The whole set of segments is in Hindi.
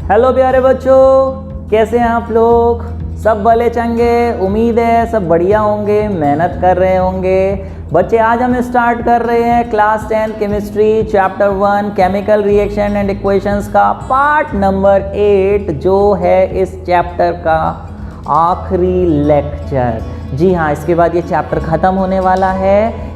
हेलो प्यारे बच्चों, कैसे हैं आप लोग? सब भले चंगे, उम्मीद है सब बढ़िया होंगे, मेहनत कर रहे होंगे। बच्चे आज हम स्टार्ट कर रहे हैं class 10 chemistry chapter 1 chemical reaction and equations का पार्ट नंबर 8 जो है इस चैप्टर का आखिरी लेक्चर। जी हाँ, इसके बाद ये चैप्टर ख़त्म होने वाला है।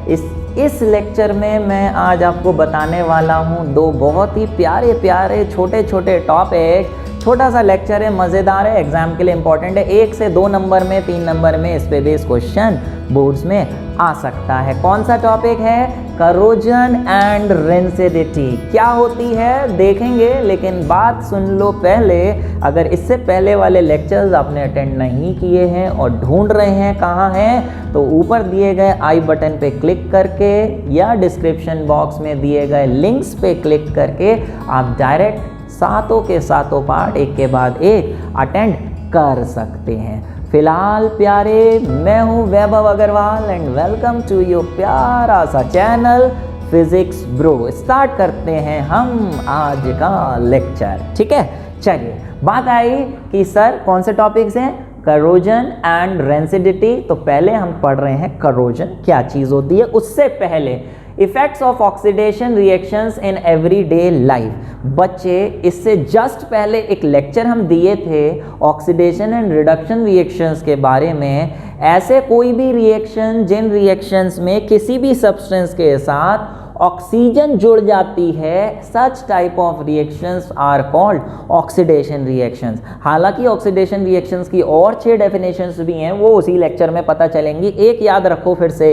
इस लेक्चर में मैं आज आपको बताने वाला हूँ दो बहुत ही प्यारे प्यारे छोटे छोटे टॉपिक। छोटा सा लेक्चर है, मज़ेदार है, एग्जाम के लिए इंपॉर्टेंट है। 1 से 2 नंबर में, 3 नंबर में इस पे बेस क्वेश्चन बोर्ड्स में आ सकता है। कौन सा टॉपिक है? Corrosion and rancidity. क्या होती है देखेंगे, लेकिन बात सुन लो पहले। अगर इससे पहले वाले लेक्चर्स आपने अटेंड नहीं किए हैं और ढूंढ रहे हैं कहाँ हैं, तो ऊपर दिए गए आई बटन पे क्लिक करके या डिस्क्रिप्शन बॉक्स में दिए गए लिंक्स पे क्लिक करके आप डायरेक्ट सातों के सातों पार्ट एक के बाद एक अटेंड कर सकते हैं। फिलहाल प्यारे, मैं हूं Vaibhav Agarwal and welcome to your प्यारा सा चैनल फिजिक्स ब्रो। स्टार्ट करते हैं हम आज का लेक्चर, ठीक है? चलिए, बात आई कि सर कौन से टॉपिक्स हैं? Corrosion and rancidity. तो पहले हम पढ़ रहे हैं करोजन क्या चीज़ होती है। उससे पहले effects of oxidation reactions in everyday life. बच्चे, इससे जस्ट पहले एक लेक्चर हम दिए थे ऑक्सीडेशन एंड रिडक्शन रिएक्शंस के बारे में। ऐसे कोई भी रिएक्शन जिन रिएक्शंस में किसी भी सब्सटेंस के साथ ऑक्सीजन जुड़ जाती है, such type of reactions are called oxidation reactions. हालांकि ऑक्सीडेशन रिएक्शंस की और 6 डेफिनेशंस भी हैं, वो उसी लेक्चर में पता चलेंगी। एक याद रखो फिर से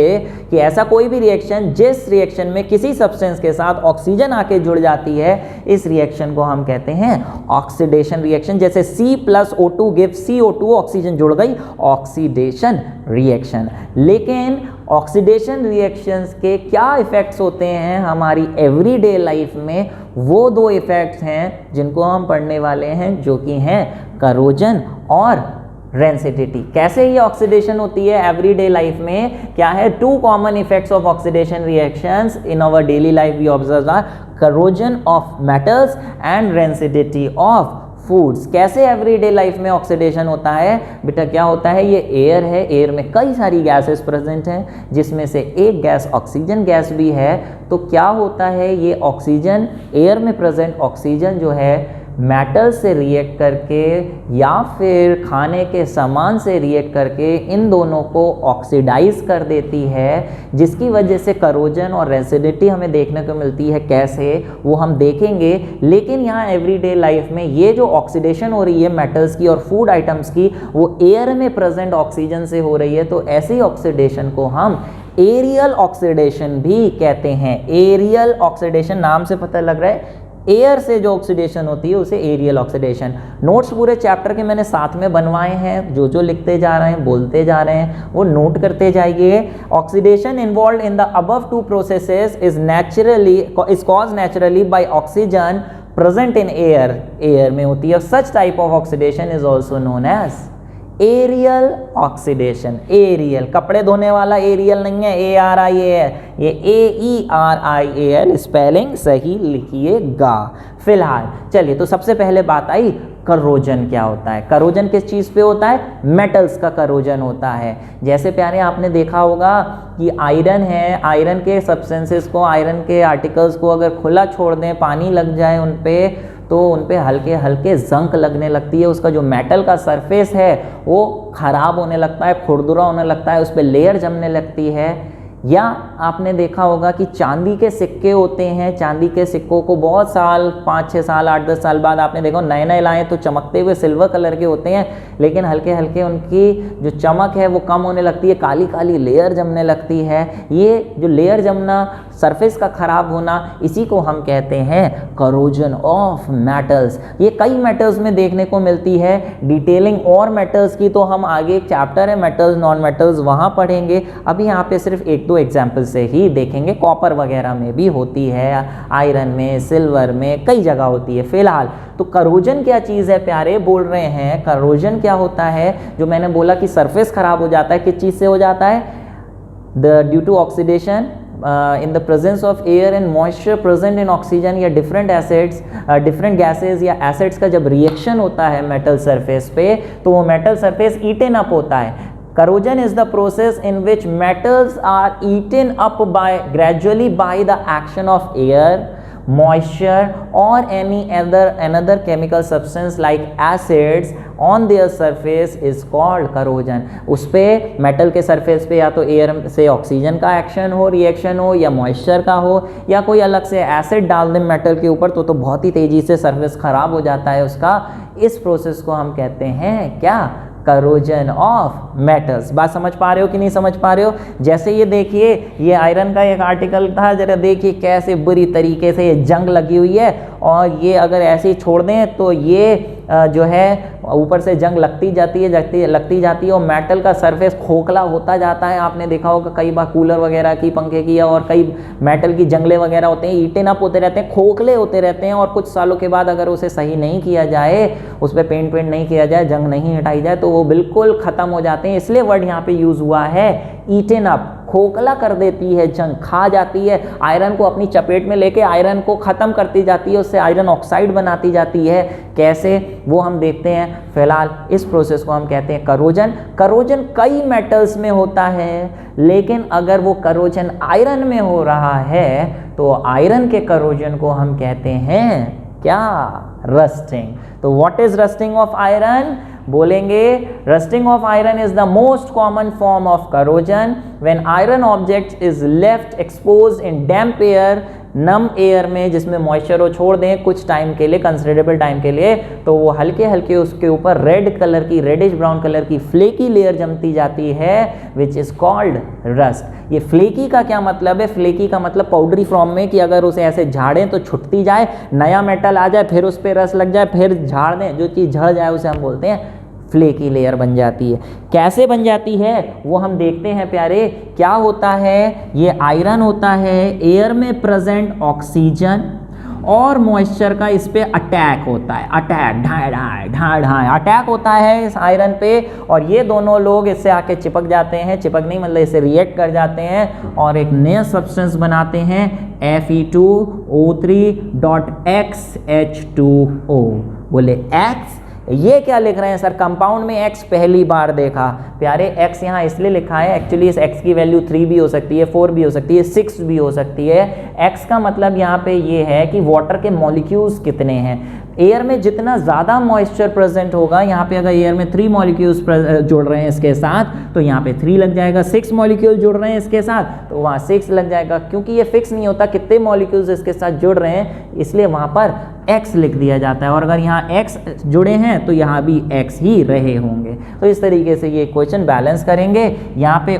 कि ऐसा कोई भी रिएक्शन जिस रिएक्शन में किसी सब्सटेंस के साथ ऑक्सीजन आके जुड़ जाती है, इस रिएक्शन को हम कहते हैं ऑक्सीडेशन रिएक्शन। जैसे C+O2 गिव्स CO2, ऑक्सीजन जुड़ गई, ऑक्सीडेशन रिएक्शन। लेकिन ऑक्सीडेशन रिएक्शंस के क्या इफेक्ट्स होते हैं हमारी एवरीडे लाइफ में, वो 2 इफेक्ट्स हैं जिनको हम पढ़ने वाले हैं, जो कि हैं करोजन और रेंसिडिटी। कैसे ये ऑक्सीडेशन होती है एवरीडे लाइफ में, क्या है? 2 common effects of oxidation reactions in our daily life we observe are corrosion of metals and rancidity of foods. कैसे एवरीडे लाइफ में ऑक्सीडेशन होता है? बेटा क्या होता है? ये एयर है, एयर में कई सारी गैसेस प्रेजेंट हैं, जिसमें से एक गैस ऑक्सीजन गैस भी है। तो क्या होता है, ये ऑक्सीजन, एयर में प्रेजेंट ऑक्सीजन जो है मेटल से रिएक्ट करके या फिर खाने के सामान से रिएक्ट करके इन दोनों को ऑक्सीडाइज कर देती है, जिसकी वजह से करोजन और रेंसिडिटी हमें देखने को मिलती है। कैसे, वो हम देखेंगे। लेकिन यहाँ एवरीडे लाइफ में ये जो ऑक्सीडेशन हो रही है मेटल्स की और फूड आइटम्स की, वो एयर में प्रेजेंट ऑक्सीजन से हो रही है। तो ऐसी ऑक्सीडेशन को हम एरियल ऑक्सीडेशन भी कहते हैं। एरियल ऑक्सीडेशन, नाम से पता लग रहा है, एयर से जो ऑक्सीडेशन होती है उसे एरियल ऑक्सीडेशन। नोट्स पूरे चैप्टर के मैंने साथ में बनवाए हैं, जो जो लिखते जा रहे हैं, बोलते जा रहे हैं, वो नोट करते जाइए। Oxidation involve in the above 2 processes is cause naturally by oxygen present in air. Air में होती है। Such type of oxidation is also known as aerial oxidation. Aerial, कपड़े धोने वाला एरियल नहीं है, ARIAL, ये AERIAL स्पेलिंग सही लिखिएगा। फिलहाल चलिए, तो सबसे पहले बात आई करोजन क्या होता है। करोजन किस चीज़ पे होता है? मेटल्स का करोजन होता है। जैसे प्यारे आपने देखा होगा कि आयरन है, आयरन के सब्सटेंसेस को, आयरन के आर्टिकल्स को अगर खुला छोड़ दें, पानी लग जाए उन पे, तो उन पे हल्के हल्के जंक लगने लगती है। उसका जो मेटल का सरफेस है वो ख़राब होने लगता है, खुरदुरा होने लगता है, उस पर लेयर जमने लगती है। या आपने देखा होगा कि चांदी के सिक्के होते हैं, चांदी के सिक्कों को बहुत साल, 5-6 साल, 8-10 साल बाद आपने देखा नए नए लाए तो चमकते हुए सिल्वर कलर के होते हैं, लेकिन हल्के हल्के उनकी जो चमक है वो कम होने लगती है, काली काली लेयर जमने लगती है। ये जो लेयर जमना, सरफेस का ख़राब होना, इसी को हम कहते हैं करोजन ऑफ मेटल्स। ये कई मेटल्स में देखने को मिलती है। डिटेलिंग और मेटल्स की तो हम आगे एक चैप्टर है मेटल्स नॉन मेटल्स, वहाँ पढ़ेंगे। अभी यहाँ पे सिर्फ 1-2 एग्जाम्पल से ही देखेंगे। कॉपर वगैरह में भी होती है, आयरन में, सिल्वर में, कई जगह होती है। फिलहाल तो करोजन क्या चीज़ है प्यारे, बोल रहे हैं करोजन क्या होता है। जो मैंने बोला कि सरफेस खराब हो जाता है, किस चीज़ से हो जाता है? Due to oxidation in the presence of air and moisture present in oxygen या डिफरेंट एसिड्स, डिफरेंट गैसेज या एसिड्स का जब रिएक्शन होता है मेटल सरफेस पे, तो वो मेटल सरफेस ईटन अप होता है। Corrosion is the process in which metals are eaten up gradually by the action of air, moisture or any another chemical substance like acids on their surface is called corrosion। उस पे मेटल के सरफेस पे या तो एयर से ऑक्सीजन का एक्शन हो, रिएक्शन हो, या मॉइस्चर का हो, या कोई अलग से एसिड डाल दें मेटल के ऊपर, तो बहुत ही तेज़ी से सरफेस ख़राब हो जाता है उसका। इस प्रोसेस को हम कहते हैं क्या? Corrosion of metals. बात समझ पा रहे हो कि नहीं समझ पा रहे हो? जैसे ये देखिए, ये आयरन का एक आर्टिकल था, जरा देखिए कैसे बुरी तरीके से ये जंग लगी हुई है, और ये अगर ऐसे ही छोड़ दें तो ये जो है ऊपर से जंग लगती जाती है और मेटल का सरफेस खोखला होता जाता है। आपने देखा होगा कई बार कूलर वगैरह की, पंखे की, और कई मेटल की जंगले वगैरह होते हैं, ईटेन अप होते रहते हैं, खोखले होते रहते हैं, और कुछ सालों के बाद अगर उसे सही नहीं किया जाए, उस पर पेंट नहीं किया जाए, जंग नहीं हटाई जाए, तो वो बिल्कुल ख़त्म हो जाते हैं। इसलिए वर्ड यहाँ पे यूज़ हुआ है ईटेन अप। खोखला कर देती है जंग, खा जाती है, आयरन को अपनी चपेट में लेके आयरन को ख़त्म करती जाती है, उससे आयरन ऑक्साइड बनाती जाती है। कैसे, वो हम देखते हैं। फिलहाल इस प्रोसेस को हम कहते हैं करोजन। करोजन कई मेटल्स में होता है, लेकिन अगर वो करोजन आयरन में हो रहा है तो आयरन के करोजन को हम कहते हैं क्या? रस्टिंग। तो what is rusting of iron? बोलेंगे rusting of iron is the most common form of corrosion when iron object is left expose in damp air, नम एयर में, जिसमें मॉइस्चर वो छोड़ दें कुछ टाइम के लिए, कंसिडरेबल टाइम के लिए, तो वो हल्के हल्के उसके ऊपर रेड कलर की, रेडिश ब्राउन कलर की फ्लेकी लेयर जमती जाती है, विच इज कॉल्ड रस्ट। ये फ्लेकी का क्या मतलब है? फ्लेकी का मतलब पाउडरी फॉर्म में, कि अगर उसे ऐसे झाड़ें तो छुटती जाए, नया मेटल आ जाए, फिर उस पर रस लग जाए, फिर झाड़ दें, जो चीज़ झड़ जाए उसे हम बोलते हैं फ्लेकी लेयर बन जाती है। कैसे बन जाती है वो हम देखते हैं प्यारे। क्या होता है? ये आयरन होता है, एयर में प्रेजेंट ऑक्सीजन और मॉइस्चर का इस पे अटैक होता है। अटैक, ढाई अटैक होता है इस आयरन पे, और ये दोनों लोग इससे आके चिपक जाते हैं, चिपक नहीं मतलब इससे रिएक्ट कर जाते हैं और एक नया सब्सटेंस बनाते हैं, Fe2O3.XH2O। बोले X, ये क्या लिख रहे हैं सर? कंपाउंड में X पहली बार देखा। प्यारे X यहाँ इसलिए लिखा है, एक्चुअली इस X की वैल्यू 3 भी हो सकती है, 4 भी हो सकती है, 6 भी हो सकती है। X का मतलब यहाँ पे ये है कि वाटर के मॉलिक्यूल्स कितने हैं। एयर में जितना ज़्यादा मॉइस्चर प्रेजेंट होगा, यहाँ पे अगर एयर में 3 मॉलिक्यूल्स जुड़ रहे हैं इसके साथ, तो यहाँ पे 3 लग जाएगा। 6 मॉलिक्यूल जुड़ रहे हैं इसके साथ, तो वहाँ 6 लग जाएगा। क्योंकि ये फिक्स नहीं होता कितने मॉलिक्यूल्स इसके साथ जुड़ रहे हैं, इसलिए वहाँ पर X लिख दिया जाता है, और अगर यहाँ X जुड़े हैं तो यहाँ भी X ही रहे होंगे। तो इस तरीके से ये क्वेश्चन बैलेंस करेंगे। यहाँ पे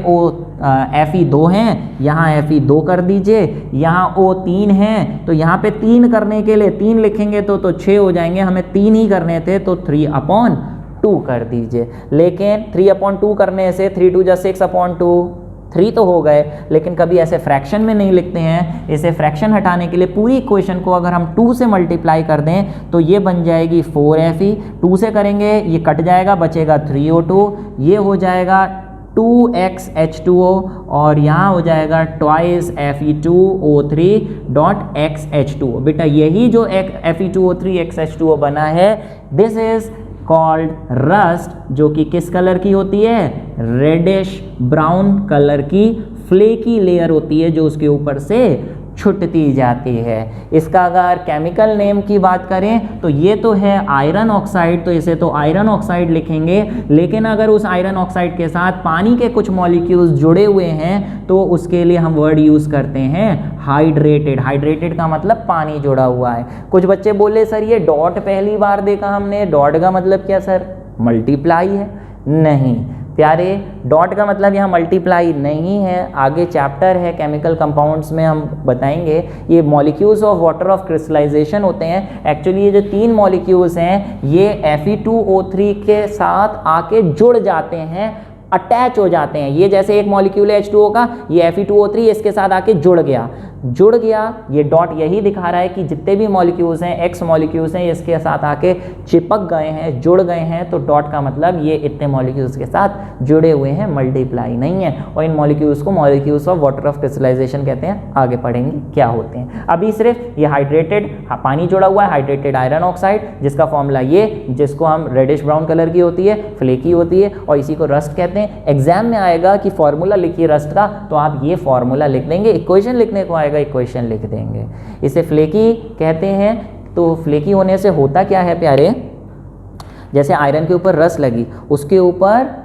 Fe2 हैं, यहाँ Fe2 कर दीजिए, यहाँ O3 हैं, तो यहाँ पे 3 करने के लिए 3 लिखेंगे तो 6 हो जाएंगे, हमें 3 ही करने थे तो 3/2 कर दीजिए। लेकिन 3/2 करने से 3 2 6/2, 3 तो हो गए, लेकिन कभी ऐसे फ्रैक्शन में नहीं लिखते हैं। इसे फ्रैक्शन हटाने के लिए पूरी इक्वेशन को अगर हम 2 से मल्टीप्लाई कर दें तो ये बन जाएगी 4Fe। 2 से करेंगे ये कट जाएगा, बचेगा 3O2, ये हो जाएगा 2XH2O, और यहाँ हो जाएगा ट्वाइस Fe2O3.XH2O। बेटा यही जो Fe2O3XH2O बना है, दिस इज कॉल्ड रस्ट, जो कि किस कलर की होती है? रेडिश ब्राउन कलर की फ्लेकी लेयर होती है, जो उसके ऊपर से छुटती जाती है। इसका अगर केमिकल नेम की बात करें तो ये तो है आयरन ऑक्साइड, तो इसे तो आयरन ऑक्साइड लिखेंगे। लेकिन अगर उस आयरन ऑक्साइड के साथ पानी के कुछ मॉलिक्यूल्स जुड़े हुए हैं तो उसके लिए हम वर्ड यूज़ करते हैं हाइड्रेटेड। हाइड्रेटेड का मतलब पानी जुड़ा हुआ है। कुछ बच्चे बोले सर ये डॉट पहली बार देखा हमने, डॉट का मतलब क्या सर? मल्टीप्लाई है? नहीं प्यारे, डॉट का मतलब यहाँ मल्टीप्लाई नहीं है। आगे चैप्टर है केमिकल कंपाउंड्स में हम बताएंगे। ये molecules of water of crystallisation होते हैं। एक्चुअली ये जो 3 मॉलिक्यूल्स हैं ये Fe2O3 के साथ आके जुड़ जाते हैं, अटैच हो जाते हैं। ये जैसे एक मॉलिक्यूल है H2O का, ये Fe2O3 इसके साथ आके जुड़ गया, जुड़ गया, ये डॉट यही दिखा रहा है कि जितने भी मॉलिक्यूल्स हैं, एक्स मॉलिक्यूल्स हैं, इसके साथ आके चिपक गए हैं, जुड़ गए हैं, तो डॉट का मतलब ये इतने मॉलिक्यूल्स के साथ जुड़े हुए हैं, मल्टीप्लाई नहीं है। और इन मॉलिक्यूल्स को molecules of water of crystallisation कहते हैं। आगे पढ़ेंगे क्या होते हैं। अभी सिर्फ ये हाइड्रेटेड पानी जुड़ा हुआ है, हाइड्रेटेड आयरन ऑक्साइड, जिसका फॉर्मूला ये, जिसको हम रेडिश ब्राउन कलर की होती है, फ्लेकी होती है, और इसी को रस्ट कहते हैं। एग्जाम में आएगा कि फॉर्मूला लिखिए रस्ट का, तो आप ये फॉर्मूला लिख देंगे, इक्वेशन लिखने को आएगा, इक्वेशन लिख देंगे। इसे फ्लेकी कहते हैं। तो फ्लेकी होने से होता क्या है प्यारे, जैसे आयरन के ऊपर रस लगी, उसके ऊपर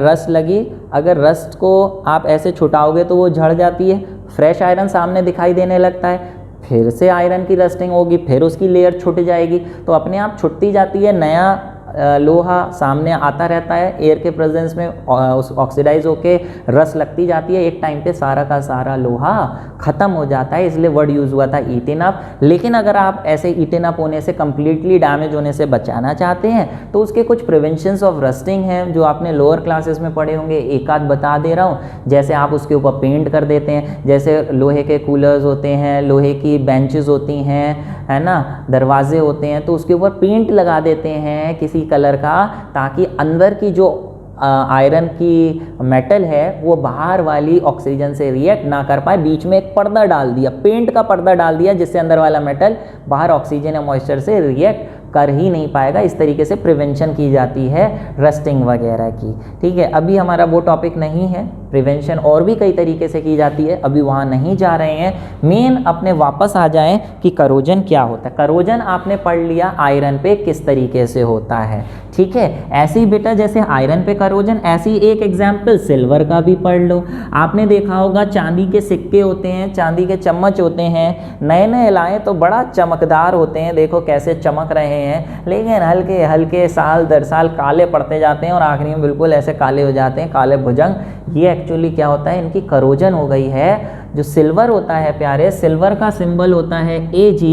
रस लगी, अगर रस्ट को आप ऐसे छुटाओगे तो वो झड़ जाती है, फ्रेश आयरन सामने दिखाई देने लगता है, फिर से आयरन की रस्टिंग होगी, फिर उसकी लेयर छुट जाएगी, तो अपने आप छुटती जाती है, नया लोहा सामने आता रहता है, एयर के प्रेजेंस में ऑक्सीडाइज होके रस लगती जाती है, एक टाइम पे सारा का सारा लोहा ख़त्म हो जाता है, इसलिए वर्ड यूज़ हुआ था ईटन अप। लेकिन अगर आप ऐसे ईटन अप होने से, कंप्लीटली डैमेज होने से बचाना चाहते हैं, तो उसके कुछ प्रिवेंशंस ऑफ रस्टिंग हैं जो आपने लोअर क्लासेस में पढ़े होंगे, एक आध बता दे रहा हूँ। जैसे आप उसके ऊपर पेंट कर देते हैं, जैसे लोहे के कूलर्स होते हैं, लोहे की बेंचेस होती हैं, है ना, दरवाजे होते हैं, तो उसके ऊपर पेंट लगा देते हैं किसी कलर का, ताकि अंदर की जो आयरन की मेटल है वो बाहर वाली ऑक्सीजन से रिएक्ट ना कर पाए। बीच में एक पर्दा डाल दिया, पेंट का पर्दा डाल दिया, जिससे अंदर वाला मेटल बाहर ऑक्सीजन या मॉइस्चर से रिएक्ट कर ही नहीं पाएगा। इस तरीके से प्रिवेंशन की जाती है रस्टिंग वगैरह की। ठीक है, अभी हमारा वो टॉपिक नहीं है, प्रिवेंशन और भी कई तरीके से की जाती है, अभी वहाँ नहीं जा रहे हैं। मेन अपने वापस आ जाएं कि करोजन क्या होता है। करोजन आपने पढ़ लिया आयरन पे किस तरीके से होता है। ठीक है, ऐसे ही बेटा जैसे आयरन पे करोजन, ऐसी एक एग्जाम्पल सिल्वर का भी पढ़ लो। आपने देखा होगा चांदी के सिक्के होते हैं, चांदी के चम्मच होते हैं, नए नए लाए तो बड़ा चमकदार होते हैं, देखो कैसे चमक रहे हैं, लेकिन हल्के हल्के साल दर साल काले पड़ते जाते हैं और आखिरी में बिल्कुल ऐसे काले हो जाते हैं, काले भुजंग। ये एक्चुअली क्या होता है, इनकी करोजन हो गई है। जो सिल्वर होता है प्यारे, सिल्वर का सिंबल होता है Ag।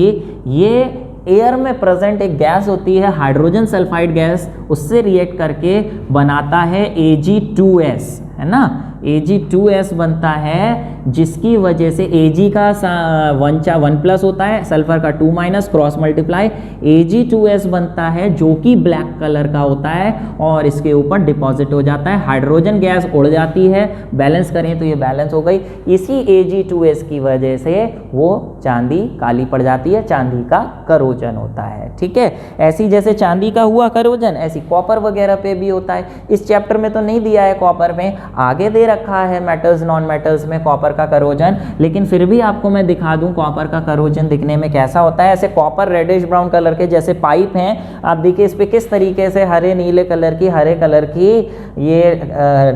ये एयर में प्रेजेंट एक गैस होती है, हाइड्रोजन सल्फाइड गैस, उससे रिएक्ट करके बनाता है Ag2s, है ना, Ag2s बनता है, जिसकी वजह से Ag का 1+ होता है, सल्फर का 2- क्रॉस मल्टीप्लाई, Ag2s बनता है जो कि ब्लैक कलर का होता है और इसके ऊपर डिपॉजिट हो जाता है, हाइड्रोजन गैस उड़ जाती है, बैलेंस करें तो ये बैलेंस हो गई। इसी Ag2s की वजह से वो चांदी काली पड़ जाती है, चांदी का करोजन होता है। ठीक है, ऐसी जैसे चांदी का हुआ करोजन, ऐसी कॉपर वगैरह पे भी होता है। इस चैप्टर में तो नहीं दिया है कॉपर में, आगे दे रखा है मेटल्स नॉन मेटल्स में कॉपर का करोजन, लेकिन फिर भी आपको मैं दिखा दूं कॉपर का करोजन दिखने में कैसा होता है। ऐसे कॉपर रेडिश ब्राउन कलर के जैसे पाइप हैं, आप देखिए इस पे किस तरीके से हरे नीले कलर की, हरे कलर की ये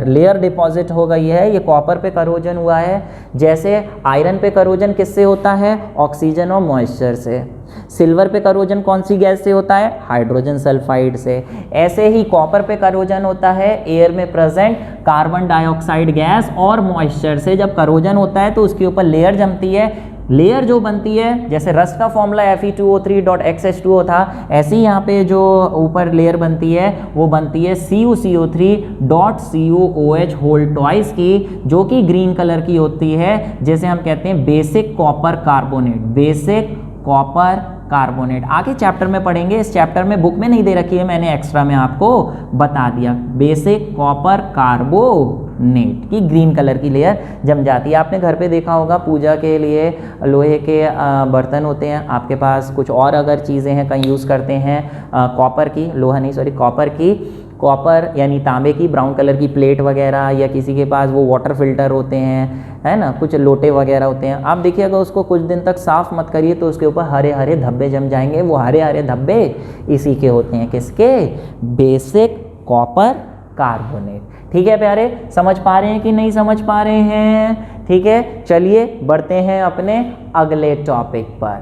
लेयर डिपॉजिट हो गई है, ये कॉपर पे करोजन हुआ है। जैसे आयरन पे करोजन किससे होता है, ऑक्सीजन और मॉइस्चर से। सिल्वर पे करोजन कौन सी गैस से होता है, हाइड्रोजन सल्फाइड से। ऐसे ही कॉपर पे करोजन होता है एयर में प्रेजेंट कार्बन डाइऑक्साइड गैस और मॉइस्चर से। जब करोजन होता है तो उसके ऊपर लेयर जमती है, लेयर जो बनती है, जैसे रस्ट का फॉर्मूला Fe2O3.XH2O था, ऐसे ही यहाँ पे जो ऊपर लेयर बनती है वो बनती है CuCO3.CuOH होल ट्वाइस की, जो कि ग्रीन कलर की होती है, जैसे हम कहते हैं basic copper carbonate, basic copper carbonate. आगे चैप्टर में पढ़ेंगे, इस चैप्टर में बुक में नहीं दे रखी है, मैंने एक्स्ट्रा में आपको बता दिया। बेसिक कॉपर कार्बोनेट की ग्रीन कलर की लेयर जम जाती है। आपने घर पे देखा होगा पूजा के लिए लोहे के बर्तन होते हैं, आपके पास कुछ और अगर चीज़ें हैं कहीं यूज़ करते हैं कॉपर की, लोहा नहीं सॉरी कॉपर की, कॉपर यानी तांबे की ब्राउन कलर की प्लेट वगैरह, या किसी के पास वो वाटर फिल्टर होते हैं, है ना, कुछ लोटे वगैरह होते हैं। आप देखिए अगर उसको कुछ दिन तक साफ मत करिए तो उसके ऊपर हरे हरे धब्बे जम जाएंगे। वो हरे हरे धब्बे इसी के होते हैं, किसके, बेसिक कॉपर कार्बोनेट। ठीक है प्यारे, समझ पा रहे हैं कि नहीं समझ पा रहे हैं? ठीक है, चलिए बढ़ते हैं अपने अगले टॉपिक पर।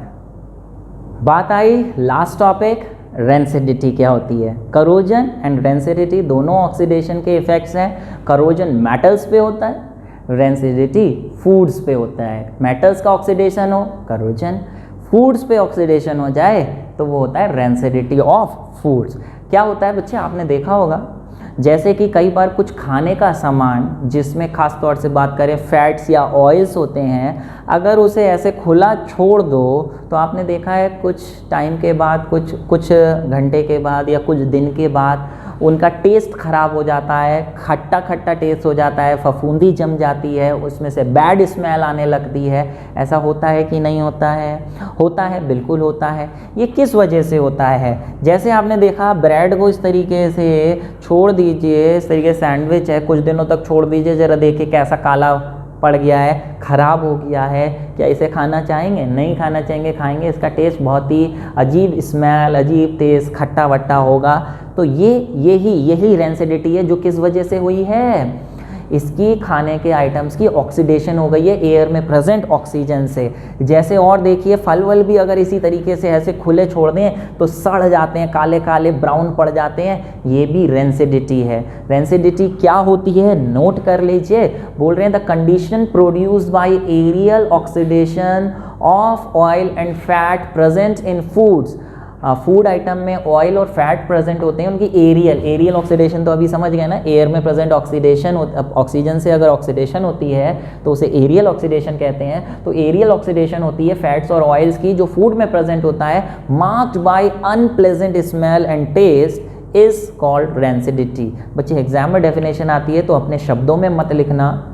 बात आई लास्ट टॉपिक, रेंसिडिटी क्या होती है। करोजन एंड रेंसिडिटी दोनों ऑक्सीडेशन के इफेक्ट्स हैं। करोजन मेटल्स पे होता है, रेंसिडिटी फूड्स पे होता है। मेटल्स का ऑक्सीडेशन हो करोजन, फूड्स पे ऑक्सीडेशन हो जाए तो वो होता है रेंसिडिटी ऑफ फूड्स। क्या होता है बच्चे, आपने देखा होगा जैसे कि कई बार कुछ खाने का सामान जिसमें ख़ास तौर से बात करें फैट्स या ऑयल्स होते हैं, अगर उसे ऐसे खुला छोड़ दो तो आपने देखा है कुछ टाइम के बाद, कुछ घंटे के बाद या कुछ दिन के बाद उनका टेस्ट ख़राब हो जाता है, खट्टा खट्टा टेस्ट हो जाता है, फफूंदी जम जाती है, उसमें से बैड स्मेल आने लगती है। ऐसा होता है कि नहीं होता है? होता है, बिल्कुल होता है। ये किस वजह से होता है? जैसे आपने देखा ब्रेड को इस तरीके से छोड़ दीजिए, इस तरीके सैंडविच है, कुछ दिनों तक छोड़ दीजिए, ज़रा देखिए कैसा काला पड़ गया है, ख़राब हो गया है। क्या इसे खाना चाहेंगे? नहीं खाना चाहेंगे। खाएंगे, इसका टेस्ट बहुत ही अजीब स्मेल, अजीब टेस्ट, खट्टा वट्टा होगा। तो यही रेंसिडिटी है जो किस वजह से हुई है? इसकी खाने के आइटम्स की ऑक्सीडेशन हो गई है एयर में प्रेजेंट ऑक्सीजन से। जैसे और देखिए फल वल भी अगर इसी तरीके से ऐसे खुले छोड़ दें तो सड़ जाते हैं, काले काले ब्राउन पड़ जाते हैं, ये भी रेंसिडिटी है। रेंसिडिटी क्या होती है नोट कर लीजिए। बोल रहे हैं the condition produced by aerial oxidation of oil and fat present in foods. Food item में ऑयल और फैट प्रेजेंट होते हैं, उनकी एरियल ऑक्सीडेशन तो अभी समझ गए ना, एयर में प्रेजेंट ऑक्सीडेशन, ऑक्सीजन से अगर ऑक्सीडेशन होती है तो उसे एरियल ऑक्सीडेशन कहते हैं। तो एरियल ऑक्सीडेशन होती है फैट्स और ऑयल्स की जो फूड में प्रेजेंट होता है, marked by unpleasant smell and taste is called rancidity. बच्चे एग्जाम में डेफिनेशन आती है तो अपने शब्दों में मत लिखना,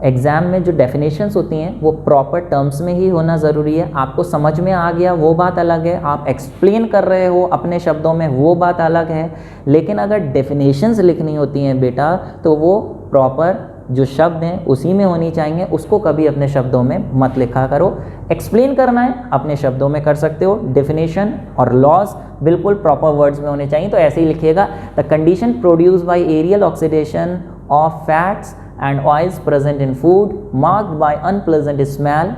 एग्ज़ाम में जो डेफिनेशंस होती हैं वो प्रॉपर टर्म्स में ही होना ज़रूरी है। आपको समझ में आ गया वो बात अलग है, आप एक्सप्लेन कर रहे हो अपने शब्दों में वो बात अलग है, लेकिन अगर डेफिनेशंस लिखनी होती हैं बेटा तो वो प्रॉपर जो शब्द हैं उसी में होनी चाहिए, उसको कभी अपने शब्दों में मत लिखा करो। एक्सप्लेन करना है अपने शब्दों में कर सकते हो, डेफिनेशन और लॉज बिल्कुल प्रॉपर वर्ड्स में होने चाहिए, तो ऐसे ही लिखिएगा the condition produced by aerial oxidation of fats and oils present in food marked by unpleasant smell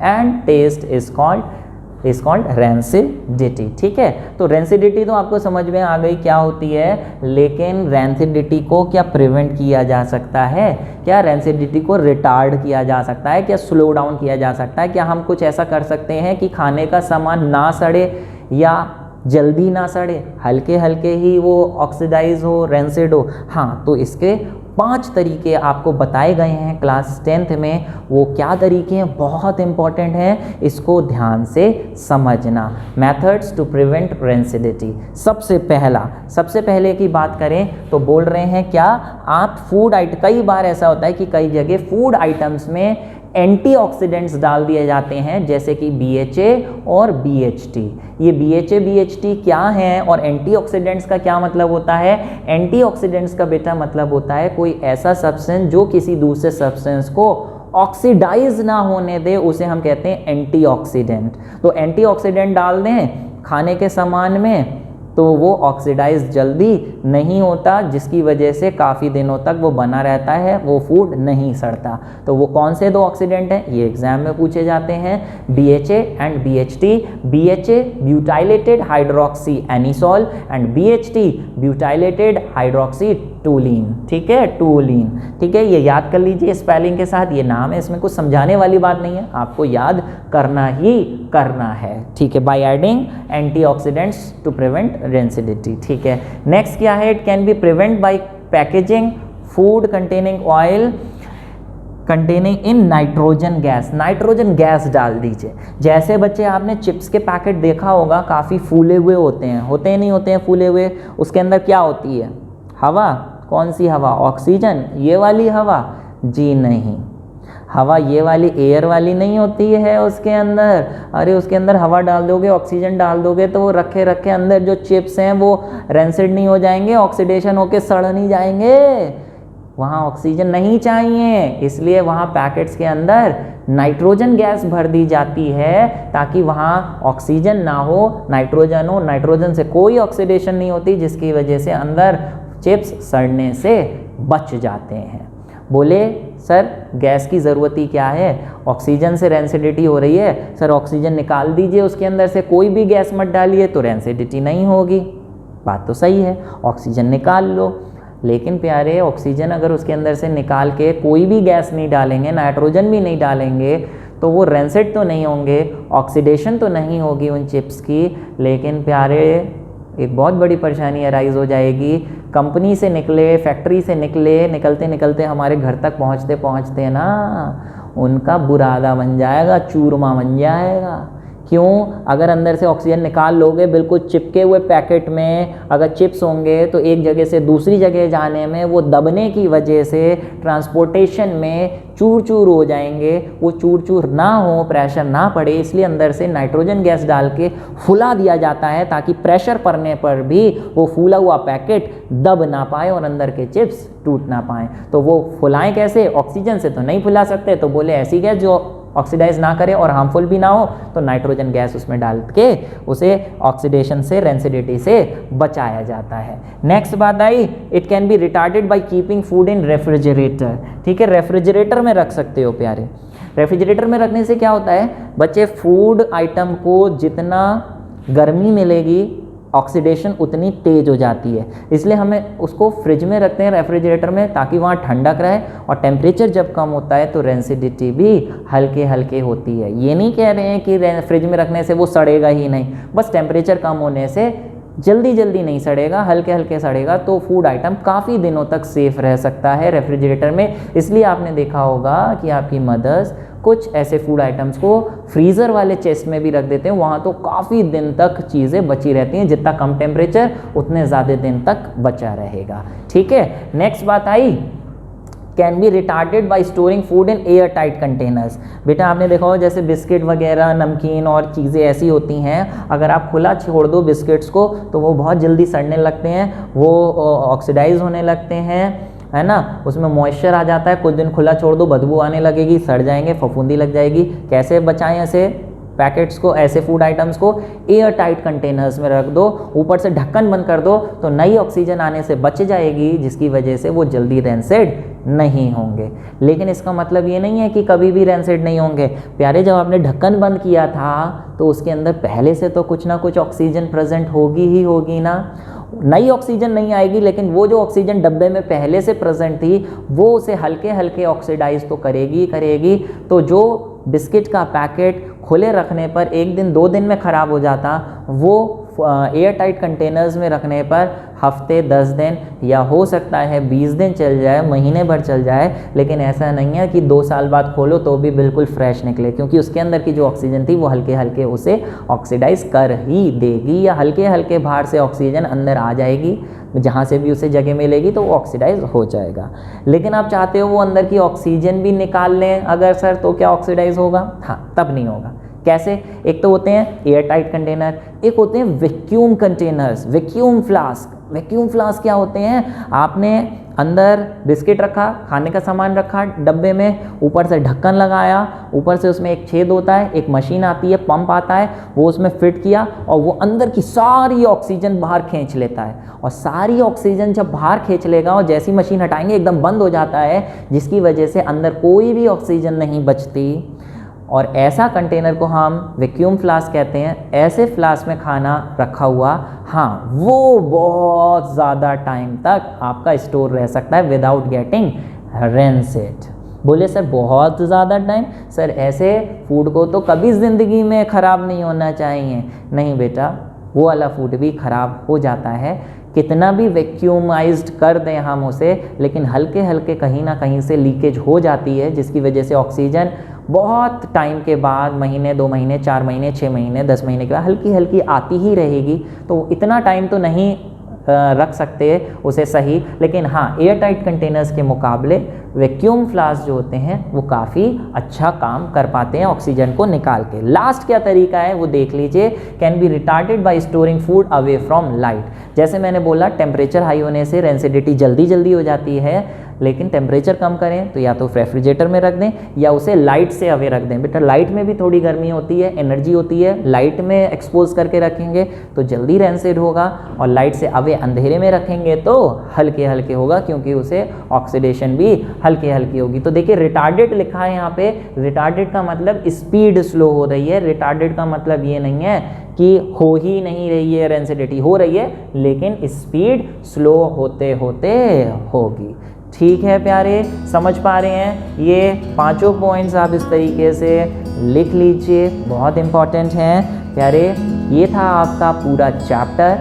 and taste is called rancidity। ठीक है, तो रेंसिडिटी तो आपको समझ में आ गई क्या होती है, लेकिन रेंसिडिटी को क्या प्रिवेंट किया जा सकता है? क्या रेंसिडिटी को रिटार्ड किया जा सकता है? क्या स्लो डाउन किया जा सकता है? क्या हम कुछ ऐसा कर सकते हैं कि खाने का सामान ना सड़े या जल्दी ना सड़े, हल्के हल्के ही वो ऑक्सीडाइज हो, रेंसिड हो? हाँ, तो इसके 5 तरीके आपको बताए गए हैं क्लास 10th में। वो क्या तरीके हैं, बहुत इंपॉर्टेंट हैं, इसको ध्यान से समझना। Methods to prevent rancidity. सबसे पहले की बात करें तो बोल रहे हैं क्या, आप फूड आइटम, कई बार ऐसा होता है कि कई जगह फूड आइटम्स में एंटीऑक्सीडेंट्स डाल दिए जाते हैं, जैसे कि BHA और BHT। ये BHA BHT क्या हैं और एंटीऑक्सीडेंट्स का क्या मतलब होता है? एंटीऑक्सीडेंट्स का बेटा मतलब होता है कोई ऐसा सब्सटेंस जो किसी दूसरे सब्सटेंस को ऑक्सीडाइज ना होने दे, उसे हम कहते हैं एंटीऑक्सीडेंट। तो एंटीऑक्सीडेंट डाल दें खाने के सामान में तो वो ऑक्सीडाइज जल्दी नहीं होता, जिसकी वजह से काफ़ी दिनों तक वो बना रहता है, वो फूड नहीं सड़ता। तो वो कौन से 2 ऑक्सीडेंट हैं, ये एग्जाम में पूछे जाते हैं, BHA and BHT। BHA butylated hydroxy anisole and BHT butylated hydroxy toluene. ठीक है, टूलिन। ठीक है, ये याद कर लीजिए स्पेलिंग के साथ, ये नाम है, इसमें कुछ समझाने वाली बात नहीं है, आपको याद करना ही करना है। ठीक है, by adding antioxidants to prevent rancidity. ठीक है, नेक्स्ट क्या है, it can be prevent by packaging food containing oil containing in nitrogen gas. Nitrogen gas डाल दीजिए। जैसे बच्चे आपने चिप्स के पैकेट देखा होगा, काफ़ी फूले हुए होते हैं नहीं होते हैं फूले हुए, उसके अंदर क्या होती है? हवा। कौन सी हवा? ऑक्सीजन। ये वाली हवा? जी नहीं, हवा ये वाली एयर वाली नहीं होती है उसके अंदर। अरे उसके अंदर हवा डाल दोगे, ऑक्सीजन डाल दोगे तो वो रखे रखे अंदर जो चिप्स हैं वो रेंसिड नहीं हो जाएंगे, ऑक्सीडेशन होके सड़ नहीं जाएंगे? वहाँ ऑक्सीजन नहीं चाहिए, इसलिए वहाँ पैकेट्स के अंदर नाइट्रोजन गैस भर दी जाती है ताकि वहाँ ऑक्सीजन ना हो, नाइट्रोजन हो। नाइट्रोजन से कोई ऑक्सीडेशन नहीं होती, जिसकी वजह से अंदर चिप्स सड़ने से बच जाते हैं। बोले सर गैस की ज़रूरत ही क्या है, ऑक्सीजन से रेंसिडिटी हो रही है, सर ऑक्सीजन निकाल दीजिए उसके अंदर से, कोई भी गैस मत डालिए तो रेंसिडिटी नहीं होगी। बात तो सही है, ऑक्सीजन निकाल लो, लेकिन प्यारे ऑक्सीजन अगर उसके अंदर से निकाल के कोई भी गैस नहीं डालेंगे, नाइट्रोजन भी नहीं डालेंगे, तो वो रेंसिड तो नहीं होंगे, ऑक्सीडेशन तो नहीं होगी उन चिप्स की, लेकिन प्यारे एक बहुत बड़ी परेशानी अराइज हो जाएगी, कंपनी से निकले, फैक्ट्री से निकले, निकलते निकलते हमारे घर तक पहुँचते पहुँचते ना उनका बुरादा बन जाएगा, चूरमा बन जाएगा। क्यों? अगर अंदर से ऑक्सीजन निकाल लोगे बिल्कुल चिपके हुए पैकेट में, अगर चिप्स होंगे तो एक जगह से दूसरी जगह जाने में वो दबने की वजह से ट्रांसपोर्टेशन में चूर चूर हो जाएंगे। वो चूर चूर ना हो, प्रेशर ना पड़े, इसलिए अंदर से नाइट्रोजन गैस डाल के फुला दिया जाता है ताकि प्रेशर पड़ने पर भी वो फूला हुआ पैकेट दब ना पाए और अंदर के चिप्स टूट ना पाए। तो वो फुलाएं कैसे? ऑक्सीजन से तो नहीं फुला सकते, तो बोले ऐसी गैस जो ऑक्सीडाइज ना करे और हार्मफुल भी ना हो, तो नाइट्रोजन गैस उसमें डाल के उसे ऑक्सीडेशन से, रेंसिडिटी से बचाया जाता है। नेक्स्ट बात आई, it can be retarded by keeping food in refrigerator. ठीक है, रेफ्रिजरेटर में रख सकते हो प्यारे। रेफ्रिजरेटर में रखने से क्या होता है बच्चे, फूड आइटम को जितना गर्मी मिलेगी ऑक्सीडेशन उतनी तेज हो जाती है, इसलिए हमें उसको फ्रिज में रखते हैं, रेफ्रिजरेटर में, ताकि वहाँ ठंडक रहे। और टेम्परेचर जब कम होता है तो रेंसिडिटी भी हल्के हल्के होती है। ये नहीं कह रहे हैं कि फ्रिज में रखने से वो सड़ेगा ही नहीं, बस टेम्परेचर कम होने से जल्दी जल्दी नहीं सड़ेगा, हल्के हल्के सड़ेगा, तो फूड आइटम काफ़ी दिनों तक सेफ रह सकता है रेफ्रिजरेटर में। इसलिए आपने देखा होगा कि आपकी मदर्स कुछ ऐसे फूड आइटम्स को फ्रीज़र वाले चेस्ट में भी रख देते हैं, वहाँ तो काफ़ी दिन तक चीज़ें बची रहती हैं। जितना कम टेम्परेचर उतने ज़्यादा दिन तक बचा रहेगा। ठीक है, नेक्स्ट बात आई, can be retarded by storing food in air tight containers. बेटा आपने देखा हो जैसे बिस्किट वगैरह, नमकीन और चीज़ें ऐसी होती हैं, अगर आप खुला छोड़ दो बिस्किट्स को तो वो बहुत जल्दी सड़ने लगते हैं, वो ऑक्सीडाइज होने लगते हैं, है ना, उसमें मॉइस्चर आ जाता है। कुछ दिन खुला छोड़ दो, बदबू आने लगेगी, सड़ जाएंगे, फफूंदी लग जाएगी। कैसे बचाएं ऐसे पैकेट्स को, ऐसे फूड आइटम्स को? एयर टाइट कंटेनर्स में रख दो, ऊपर से ढक्कन बंद कर दो, तो नई ऑक्सीजन आने से बच जाएगी, जिसकी वजह से वो जल्दी रेंसिड नहीं होंगे। लेकिन इसका मतलब ये नहीं है कि कभी भी रेंसिड नहीं होंगे प्यारे। जब आपने ढक्कन बंद किया था तो उसके अंदर पहले से तो कुछ ना कुछ ऑक्सीजन प्रेजेंट होगी ही होगी ना। नई ऑक्सीजन नहीं आएगी, लेकिन वो जो ऑक्सीजन डब्बे में पहले से प्रेजेंट थी वो उसे हल्के हल्के ऑक्सीडाइज तो करेगी करेगी। तो जो बिस्किट का पैकेट खुले रखने पर 1 दिन 2 दिन में ख़राब हो जाता, वो एयर टाइट कंटेनर्स में रखने पर हफ्ते 10 दिन या हो सकता है 20 दिन चल जाए, महीने भर चल जाए। लेकिन ऐसा नहीं है कि 2 साल बाद खोलो तो भी बिल्कुल फ्रेश निकले, क्योंकि उसके अंदर की जो ऑक्सीजन थी वो हल्के हल्के उसे ऑक्सीडाइज कर ही देगी, या हल्के हल्के बाहर से ऑक्सीजन अंदर आ जाएगी, जहाँ से भी उसे जगह मिलेगी तो वो ऑक्सीडाइज हो जाएगा। लेकिन आप चाहते हो वो अंदर की ऑक्सीजन भी निकाल लें अगर सर, तो क्या ऑक्सीडाइज होगा? हाँ, तब नहीं होगा। कैसे? एक तो होते हैं एयर टाइट कंटेनर, एक होते हैं vacuum containers, vacuum flask. Vacuum flask क्या होते हैं? आपने अंदर बिस्किट रखा, खाने का सामान रखा डब्बे में, ऊपर से ढक्कन लगाया, ऊपर से उसमें एक छेद होता है, एक मशीन आती है, पंप आता है, वो उसमें फिट किया और वो अंदर की सारी ऑक्सीजन बाहर खींच लेता है। और सारी ऑक्सीजन जब बाहर खींच लेगा और जैसी मशीन हटाएंगे एकदम बंद हो जाता है, जिसकी वजह से अंदर कोई भी ऑक्सीजन नहीं बचती। और ऐसा कंटेनर को हम वैक्यूम फ्लास्क कहते हैं। ऐसे फ्लास्क में खाना रखा हुआ, हाँ, वो बहुत ज़्यादा टाइम तक आपका स्टोर रह सकता है विदाउट गेटिंग रेंसिड। बोले सर बहुत ज़्यादा टाइम? सर ऐसे फूड को तो कभी ज़िंदगी में ख़राब नहीं होना चाहिए। नहीं बेटा, वो वाला फूड भी ख़राब हो जाता है, कितना भी वैक्यूमाइज्ड कर दें हम उसे, लेकिन हल्के हल्के कहीं ना कहीं से लीकेज हो जाती है, जिसकी वजह से ऑक्सीजन बहुत टाइम के बाद, महीने 2 महीने 4 महीने 6 महीने 10 महीने के बाद हल्की हल्की आती ही रहेगी। तो इतना टाइम तो नहीं रख सकते उसे सही। लेकिन हाँ, एयर टाइट कंटेनर्स के मुकाबले वैक्यूम फ्लास्क जो होते हैं वो काफ़ी अच्छा काम कर पाते हैं ऑक्सीजन को निकाल के। लास्ट क्या तरीका है वो देख लीजिए। Can be retarded bye storing food away from light. जैसे मैंने बोला टेम्परेचर हाई होने से रेंसिडिटी जल्दी जल्दी हो जाती है, लेकिन टेम्परेचर कम करें तो या तो रेफ्रिजरेटर में रख दें या उसे लाइट से अवे रख दें। बेटा लाइट में भी थोड़ी गर्मी होती है, एनर्जी होती है, लाइट में एक्सपोज करके रखेंगे तो जल्दी रेंसिड होगा, और लाइट से अवे अंधेरे में रखेंगे तो हल्के हल्के होगा, क्योंकि उसे ऑक्सीडेशन भी हल्की हल्की होगी। तो देखिए रिटार्डेड लिखा है यहाँ पे। रिटार्डेड का मतलब स्पीड स्लो हो रही है। रिटार्डेड का मतलब ये नहीं है कि हो ही नहीं रही है रेंसिडिटी, हो रही है लेकिन स्पीड स्लो होते होते होगी। ठीक है प्यारे, समझ पा रहे हैं? ये 5 पॉइंट्स आप इस तरीके से लिख लीजिए, बहुत इंपॉर्टेंट हैं प्यारे। ये था आपका पूरा chapter.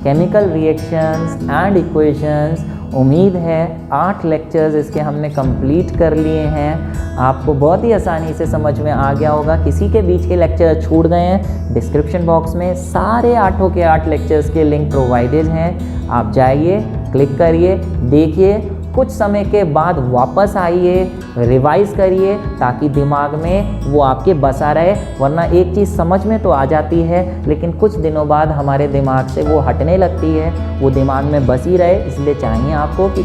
Chemical reactions and equations. उम्मीद है 8 लेक्चर्स इसके हमने कंप्लीट कर लिए हैं। आपको बहुत ही आसानी से समझ में आ गया होगा। किसी के बीच के लेक्चर छूट गए हैं, डिस्क्रिप्शन बॉक्स में सारे 8 के 8 लेक्चर्स के लिंक प्रोवाइडेड हैं। आप जाइए, क्लिक करिए, देखिए, कुछ समय के बाद वापस आइए, रिवाइज़ करिए ताकि दिमाग में वो आपके बसा रहे। वरना एक चीज़ समझ में तो आ जाती है लेकिन कुछ दिनों बाद हमारे दिमाग से वो हटने लगती है, वो दिमाग में बसी रहे। इसलिए चाहिए आपको कि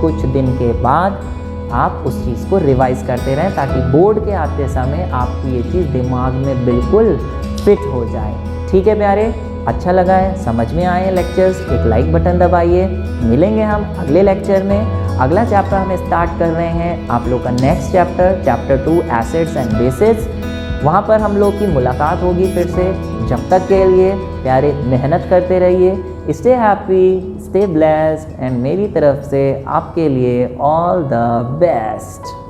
कुछ दिन के बाद आप उस चीज़ को रिवाइज़ करते रहें ताकि बोर्ड के आते समय आपकी ये चीज़ दिमाग में बिल्कुल फिट हो जाए। ठीक है प्यारे, अच्छा लगा है, समझ में आए लेक्चर्स, एक लाइक बटन दबाइए। मिलेंगे हम अगले लेक्चर में। अगला चैप्टर हम स्टार्ट कर रहे हैं आप लोग का next chapter 2 acids and bases. वहाँ पर हम लोग की मुलाकात होगी फिर से। जब तक के लिए प्यारे मेहनत करते रहिए। Stay happy, stay blessed and मेरी तरफ से आपके लिए ऑल द बेस्ट।